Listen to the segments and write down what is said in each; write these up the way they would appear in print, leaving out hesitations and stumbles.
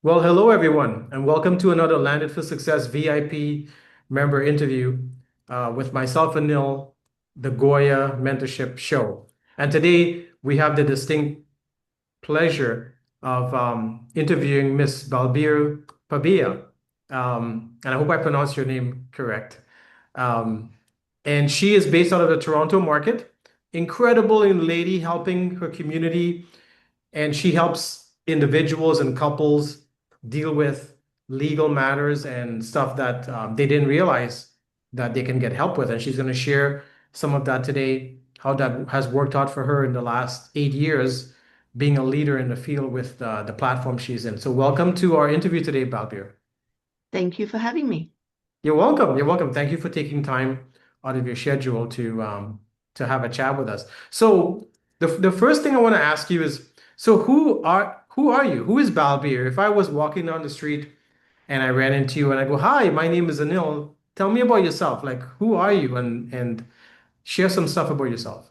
Well, hello everyone, and welcome to another Landed for Success VIP member interview with myself and Neil, the Goya Mentorship Show. And today we have the distinct pleasure of interviewing Miss Balbir Pabila. And I hope I pronounced your name correct. Um, and she is based out of the Toronto market. Incredible in lady helping her community, and she helps individuals and couples deal with legal matters and stuff that they didn't realize that they can get help with. And she's going to share some of that today, how that has worked out for her in the last 8 years, being a leader in the field with the platform she's in. So, welcome to our interview today, Balbir. Thank you for having me. You're welcome. You're welcome. Thank you for taking time out of your schedule to have a chat with us. So the first thing I want to ask you is, so who are you? Who is Balbir? If I was walking down the street and I ran into you and I go, "Hi, my name is Anil. Tell me about yourself. Like, who are you?" And share some stuff about yourself.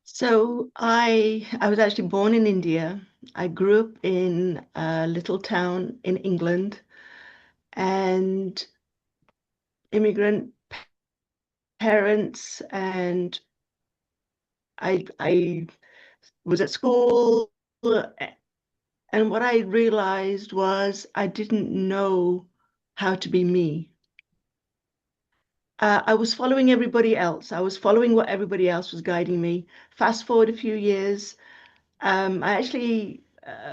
So I was actually born in India. I grew up in a little town in England, and immigrant parents, and I was at school, and what I realized was I didn't know how to be me. I was following everybody else. I was following what everybody else was guiding me. Fast forward a few years. I actually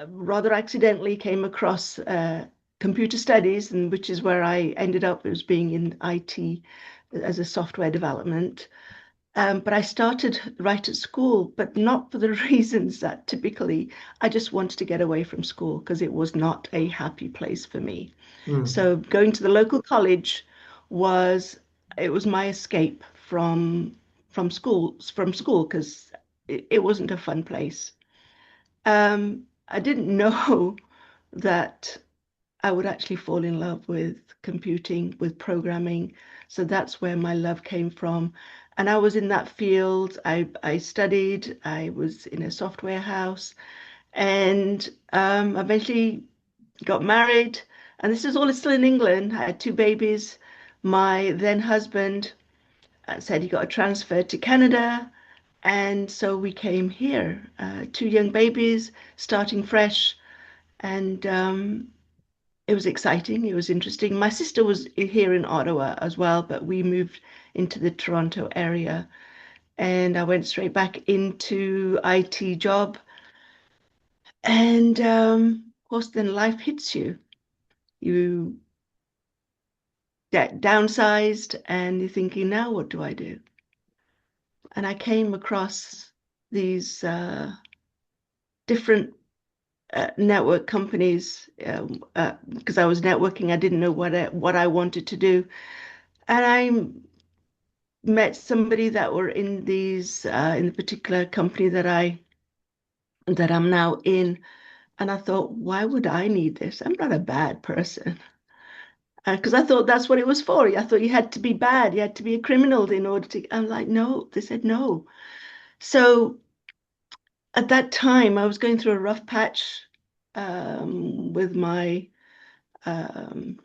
rather accidentally came across computer studies, and which is where I ended up as being in IT as a software development. But I started right at school, but not for the reasons that typically I just wanted to get away from school because it was not a happy place for me. Mm, So going to the local college was it was my escape from school because it wasn't a fun place. I didn't know that I would actually fall in love with computing, with programming. So that's where my love came from. And I was in that field. I studied, I was in a software house, and eventually got married. And this is all still in England. I had two babies. My then husband said he got a transfer to Canada. And so we came here, two young babies, starting fresh. And it was exciting. It was interesting. My sister was here in Ottawa as well, but we moved into the Toronto area. And I went straight back into IT job. And of course, then life hits you. You get downsized and you're thinking, now what do I do? And I came across these different network companies because I was networking. I didn't know what I wanted to do, and I met somebody that were in these in the particular company that I'm now in, and I thought, why would I need this? I'm not a bad person. Because I thought that's what it was for. I thought you had to be bad, you had to be a criminal in order to. I'm like, no, they said no. So at that time, I was going through a rough patch with my um,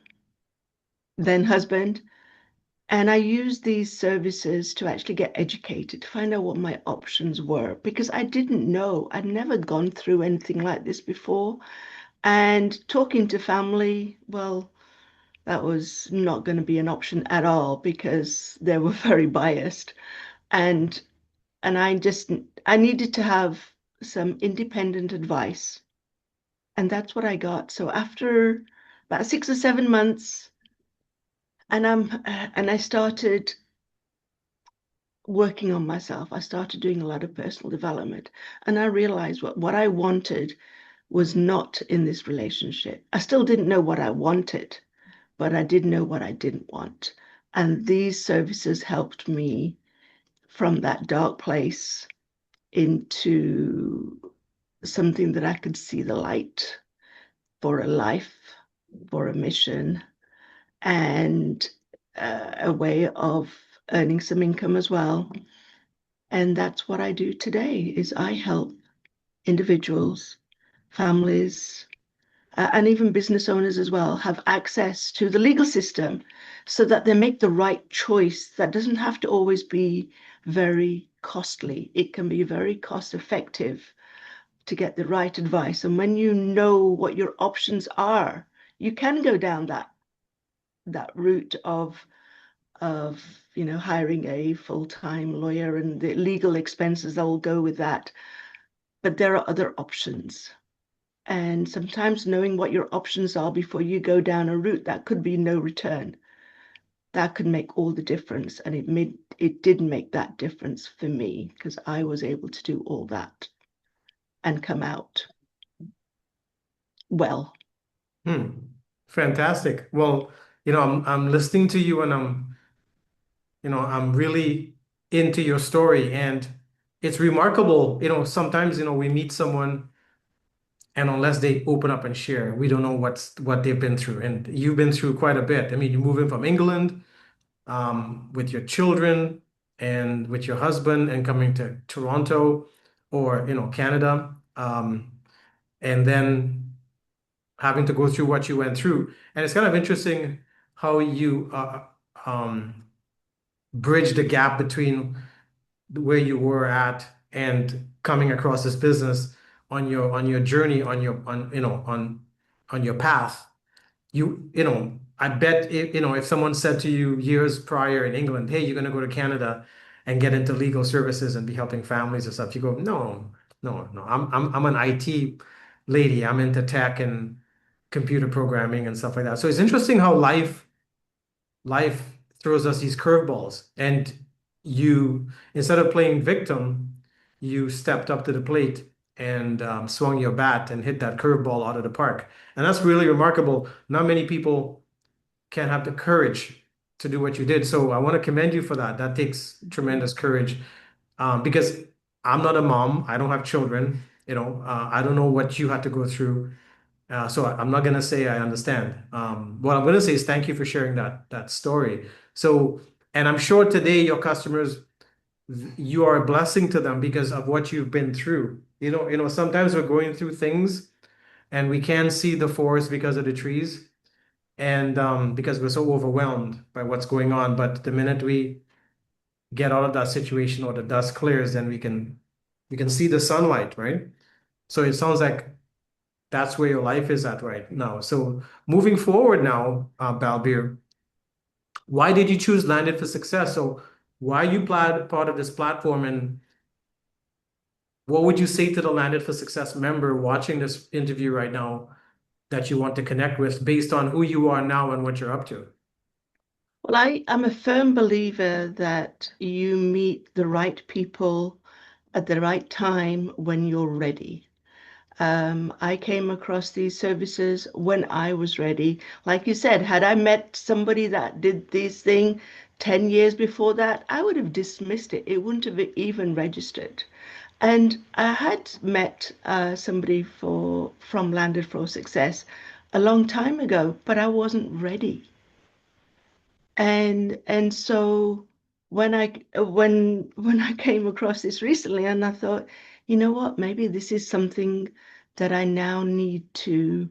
then husband. And I used these services to actually get educated, to find out what my options were, because I didn't know. I'd never gone through anything like this before. And talking to family, well, that was not going to be an option at all because they were very biased. And and I needed to have some independent advice. And that's what I got. So after about 6 or 7 months, and I started working on myself. I started doing a lot of personal development, and I realized what I wanted was not in this relationship. I still didn't know what I wanted, but I did know what I didn't want. And these services helped me from that dark place into something that I could see the light for a life, for a mission, and a way of earning some income as well. And that's what I do today is I help individuals, families, and even business owners as well have access to the legal system so that they make the right choice that doesn't have to always be very costly. It can be very cost effective to get the right advice. And when you know what your options are, you can go down that route of hiring a full-time lawyer and the legal expenses that will go with that. But there are other options. And sometimes knowing what your options are before you go down a route that could be no return, that could make all the difference. And it did make that difference for me because I was able to do all that and come out well. Hmm. Fantastic. Well, I'm listening to you and I'm really into your story and it's remarkable. Sometimes, we meet someone and unless they open up and share, we don't know what they've been through. And you've been through quite a bit. I mean, you're moving from England, with your children and with your husband and coming to Toronto or, Canada, and then having to go through what you went through. And it's kind of interesting how you bridge the gap between where you were at and coming across this business on your journey on your path. I bet if someone said to you years prior in England, hey, you're going to go to Canada and get into legal services and be helping families and stuff, you go, no, no, no, I'm an IT lady. I'm into tech and computer programming and stuff like that. So it's interesting how life throws us these curveballs, and you instead of playing victim, you stepped up to the plate and swung your bat and hit that curveball out of the park. And that's really remarkable. Not many people can have the courage to do what you did. So I want to commend you for that. That takes tremendous courage, because I'm not a mom. I don't have children. I don't know what you had to go through. So I'm not gonna say I understand. What I'm gonna say is thank you for sharing that story. So, and I'm sure today your customers, you are a blessing to them because of what you've been through. Sometimes we're going through things and we can't see the forest because of the trees, and because we're so overwhelmed by what's going on. But the minute we get out of that situation or the dust clears, then we can see the sunlight, right? So it sounds like that's where your life is at right now. So moving forward now, Balbir, why did you choose Landed for Success? So why you part of this platform, and what would you say to the Landed for Success member watching this interview right now that you want to connect with based on who you are now and what you're up to? Well, I'm a firm believer that you meet the right people at the right time when you're ready. I came across these services when I was ready. Like you said, had I met somebody that did this thing 10 years before that, I would have dismissed it. It wouldn't have even registered. And I had met somebody from Landed for Success a long time ago, but I wasn't ready. And so when I came across this recently, and I thought, you know what, maybe this is something that I now need to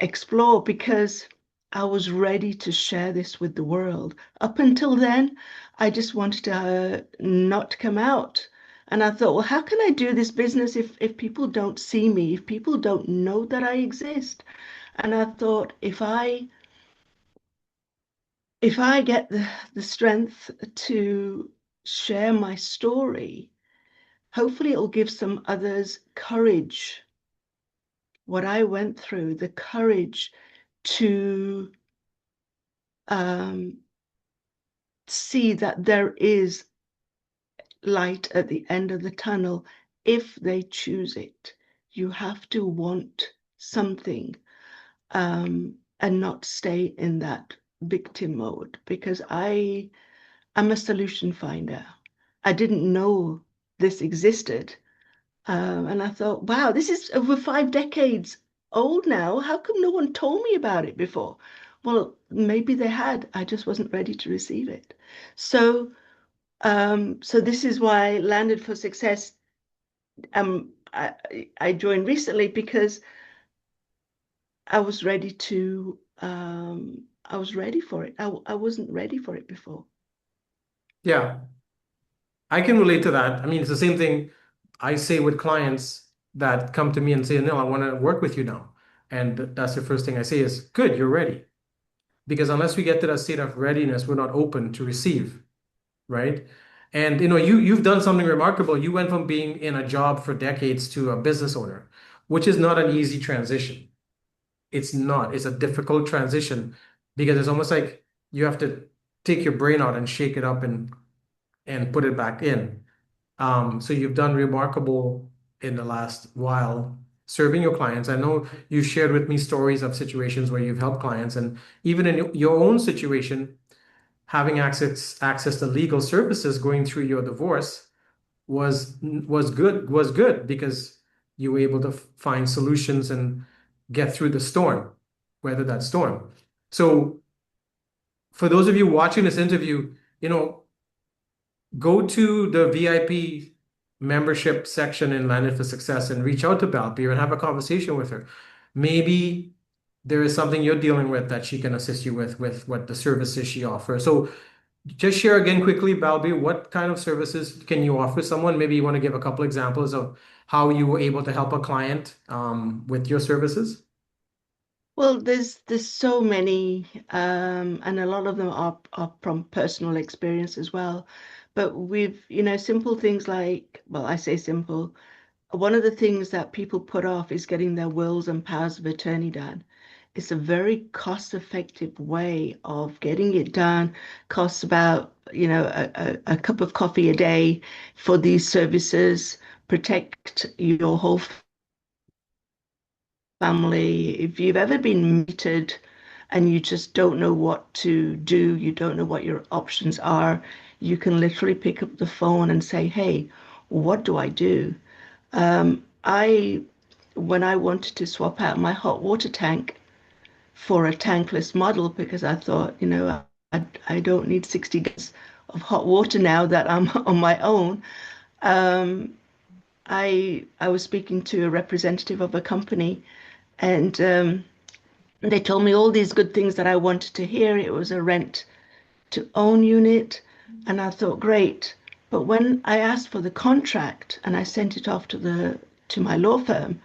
explore because I was ready to share this with the world. Up until then, I just wanted to not come out. And I thought, well, how can I do this business if people don't see me, if people don't know that I exist? And I thought, if I get the strength to share my story, hopefully it'll give some others courage, what I went through, the courage to um, see that there is light at the end of the tunnel if they choose it. You have to want something, and not stay in that victim mode because I'm a solution finder. I didn't know this existed. And I thought, wow, this is over 5 decades old now. How come no one told me about it before? Well, maybe they had. I just wasn't ready to receive it. So, so this is why Landed for Success. I joined recently because I was ready to, I was ready for it. I wasn't ready for it before. Yeah, I can relate to that. I mean, it's the same thing I say with clients that come to me and say, "No, I want to work with you now." And that's the first thing I say is, "Good, you're ready." Because unless we get to that state of readiness, we're not open to receive, right? And you've done something remarkable. You went from being in a job for decades to a business owner, which is not an easy transition. It's not. It's a difficult transition because it's almost like you have to take your brain out and shake it up and put it back in. So you've done remarkable in the last while serving your clients. I know you shared with me stories of situations where you've helped clients, and even in your own situation, having access to legal services going through your divorce was good because you were able to find solutions and get through the storm, weather that storm. So for those of you watching this interview, go to the VIP membership section in Landed for Success and reach out to Balbir and have a conversation with her. Maybe there is something you're dealing with that she can assist you with what the services she offers. So just share again quickly, Balbir, what kind of services can you offer someone? Maybe you want to give a couple examples of how you were able to help a client with your services. Well, there's so many, and a lot of them are from personal experience as well. But simple things like, well, I say simple. One of the things that people put off is getting their wills and powers of attorney done. It's a very cost-effective way of getting it done. Costs about, a cup of coffee a day for these services. Protect your whole family. If you've ever been meted and you just don't know what to do, you don't know what your options are, you can literally pick up the phone and say, "Hey, what do I do?" When I wanted to swap out my hot water tank for a tankless model, because I thought, I don't need 60 gallons of hot water now that I'm on my own. Um, I was speaking to a representative of a company, and they told me all these good things that I wanted to hear. It was a rent to own unit, and I thought, great. But when I asked for the contract and I sent it off to my law firm,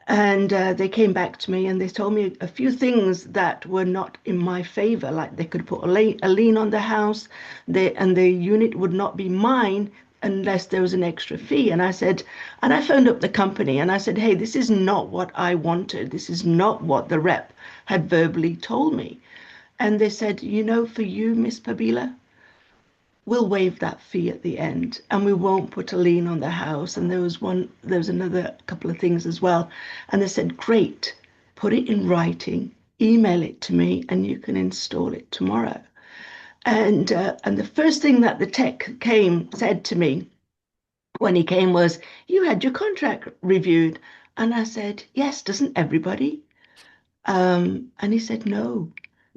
and they came back to me and they told me a few things that were not in my favor, like they could put a lien on the house, and the unit would not be mine unless there was an extra fee. And I phoned up the company and I said, hey, this is not what I wanted. This is not what the rep had verbally told me. And they said, for you, Miss Pabila, we'll waive that fee at the end and we won't put a lien on the house. And there was another couple of things as well. And they said, great, put it in writing, email it to me, and you can install it tomorrow. And the first thing that the tech said to me when he came was, you had your contract reviewed. And I said, yes, doesn't everybody? And he said, no,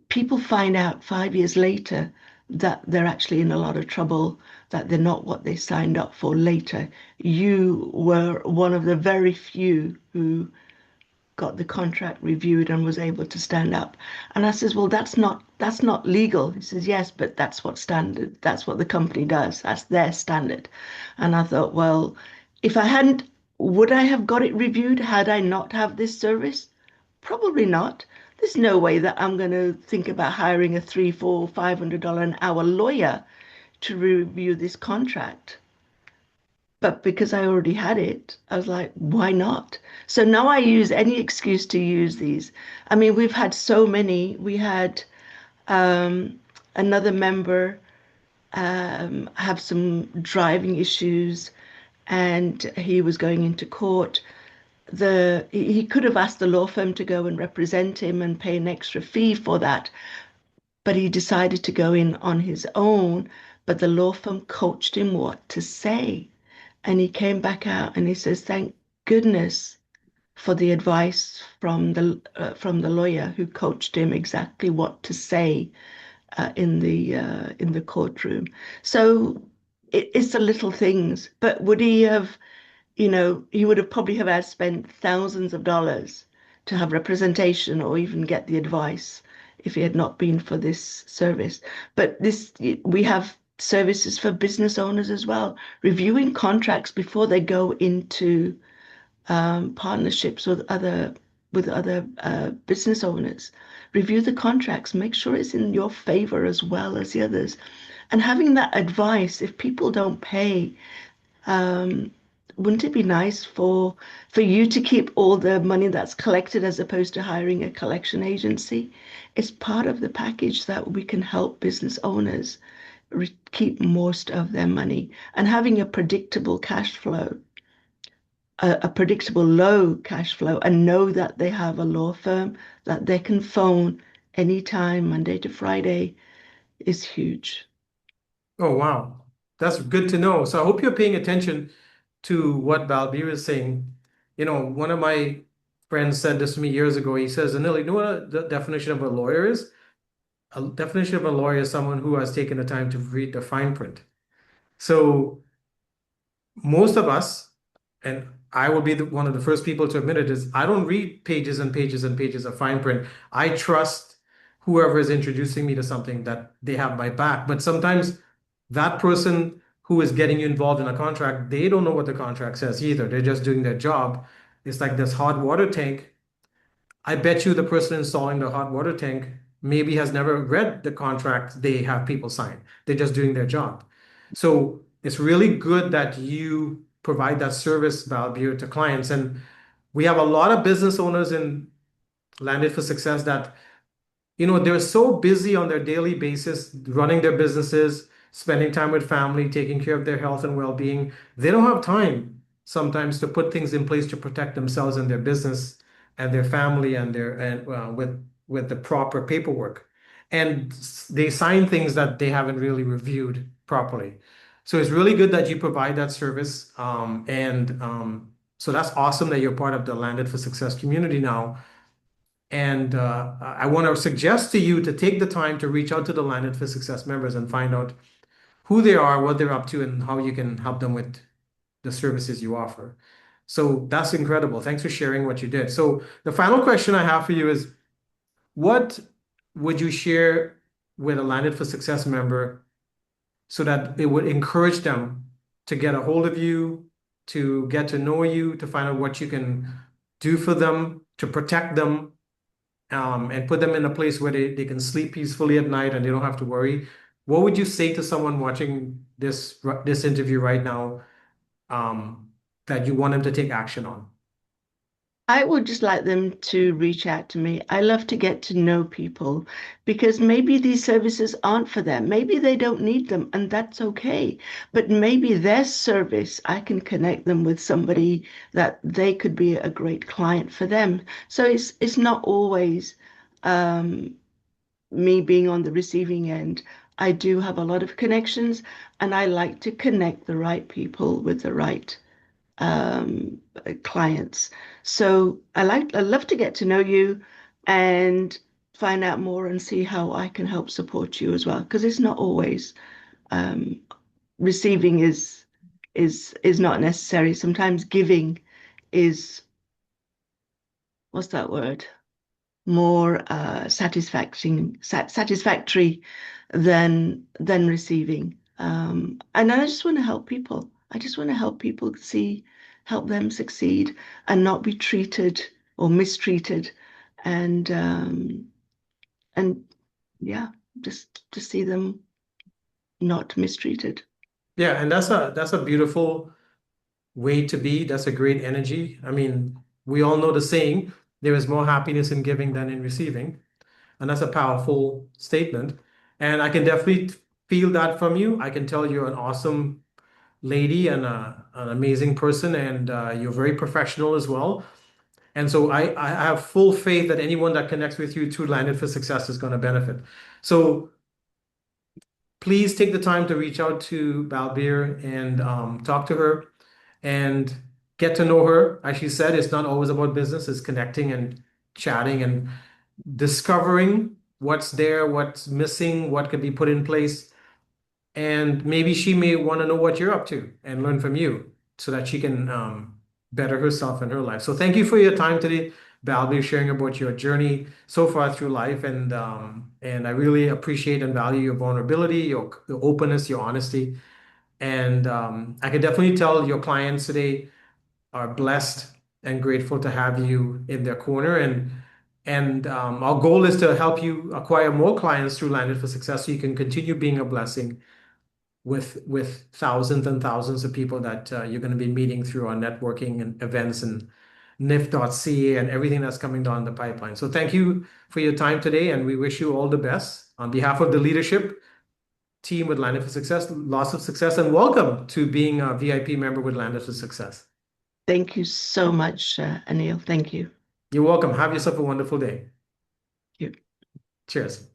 people find out 5 years later that they're actually in a lot of trouble, that they're not what they signed up for later. You were one of the very few who got the contract reviewed and was able to stand up. And I says, well, that's not legal. He says, yes, but that's what the company does. That's their standard. And I thought, well, if I hadn't, would I have got it reviewed had I not have this service? Probably not. There's no way that I'm going to think about hiring a three, four, $500 an hour lawyer to review this contract. But because I already had it, I was like, why not? So now I use any excuse to use these. I mean, we've had so many. We had um, another member have some driving issues, and he was going into court. He could have asked the law firm to go and represent him and pay an extra fee for that, but he decided to go in on his own. But the law firm coached him what to say. And he came back out and he says, thank goodness for the advice from the lawyer who coached him exactly what to say in the courtroom. So it's the little things. But would he have, he would have probably have had spent thousands of dollars to have representation or even get the advice if it had not been for this service. But this, we have services for business owners as well, reviewing contracts before they go into partnerships with other business owners. Review the contracts, make sure it's in your favor as well as the others. And having that advice, if people don't pay, um, wouldn't it be nice for you to keep all the money that's collected as opposed to hiring a collection agency? It's part of the package that we can help business owners keep most of their money and having a predictable cash flow, a predictable low cash flow, and know that they have a law firm that they can phone anytime, Monday to Friday, is huge. Oh, wow. That's good to know. So I hope you're paying attention to what Balbir is saying. You know, one of my friends said this to me years ago. He says, Anil, you know what the definition of a lawyer is? A definition of a lawyer is someone who has taken the time to read the fine print. So most of us, and I will be one of the first people to admit it, is I don't read pages and pages and pages of fine print. I trust whoever is introducing me to something that they have my back. But sometimes that person who is getting you involved in a contract, they don't know what the contract says either. They're just doing their job. It's like this hot water tank. I bet you the person installing the hot water tank maybe has never read the contract they have people sign. They're just doing their job. So it's really good that you provide that service, Balbir, to clients. And we have a lot of business owners in Landed for Success that they're so busy on their daily basis, running their businesses, spending time with family, taking care of their health and well-being. They don't have time sometimes to put things in place to protect themselves and their business and their family and with the proper paperwork. And they sign things that they haven't really reviewed properly. So it's really good that you provide that service. So that's awesome that you're part of the Landed for Success community now. And I want to suggest to you to take the time to reach out to the Landed for Success members and find out who they are, what they're up to, and how you can help them with the services you offer. So that's incredible. Thanks for sharing what you did. So the final question I have for you is, what would you share with a Landed for Success member so that it would encourage them to get a hold of you, to get to know you, to find out what you can do for them, to protect them, and put them in a place where they can sleep peacefully at night and they don't have to worry. What would you say to someone watching this interview right now, that you want them to take action on? I would just like them to reach out to me. I love to get to know people because maybe these services aren't for them. Maybe they don't need them, and that's okay. But maybe their service, I can connect them with somebody that they could be a great client for them. So it's not always um, me being on the receiving end. I do have a lot of connections, and I like to connect the right people with the right clients. So I love to get to know you and find out more and see how I can help support you as well. Because it's not always um, receiving is not necessary. Sometimes giving is, what's that word? More satisfactory than receiving. And I just want to help people. I just want to help people help them succeed and not be treated or mistreated, and and yeah, just to see them not mistreated. Yeah, and that's a beautiful way to be. That's a great energy. I mean, we all know the saying, there is more happiness in giving than in receiving. And that's a powerful statement. And I can definitely feel that from you. I can tell you're an awesome lady and an amazing person, and you're very professional as well. And so I have full faith that anyone that connects with you through Landed for Success is going to benefit. So please take the time to reach out to Balbir and talk to her and get to know her. As she said, it's not always about business, it's connecting and chatting and discovering what's there, what's missing, what could be put in place. And maybe she may want to know what you're up to and learn from you so that she can better herself in her life. So thank you for your time today, Balbir, sharing about your journey so far through life, and I really appreciate and value your vulnerability, your openness, your honesty, and I can definitely tell your clients today are blessed and grateful to have you in their corner. And our goal is to help you acquire more clients through Landed for Success so you can continue being a blessing with thousands and thousands of people that you're going to be meeting through our networking and events and NIF.ca and everything that's coming down the pipeline. So thank you for your time today, and we wish you all the best. On behalf of the leadership team with Landed for Success, lots of success, and welcome to being a VIP member with Landed for Success. Thank you so much, Anil. Thank you. You're welcome. Have yourself a wonderful day. You. Cheers.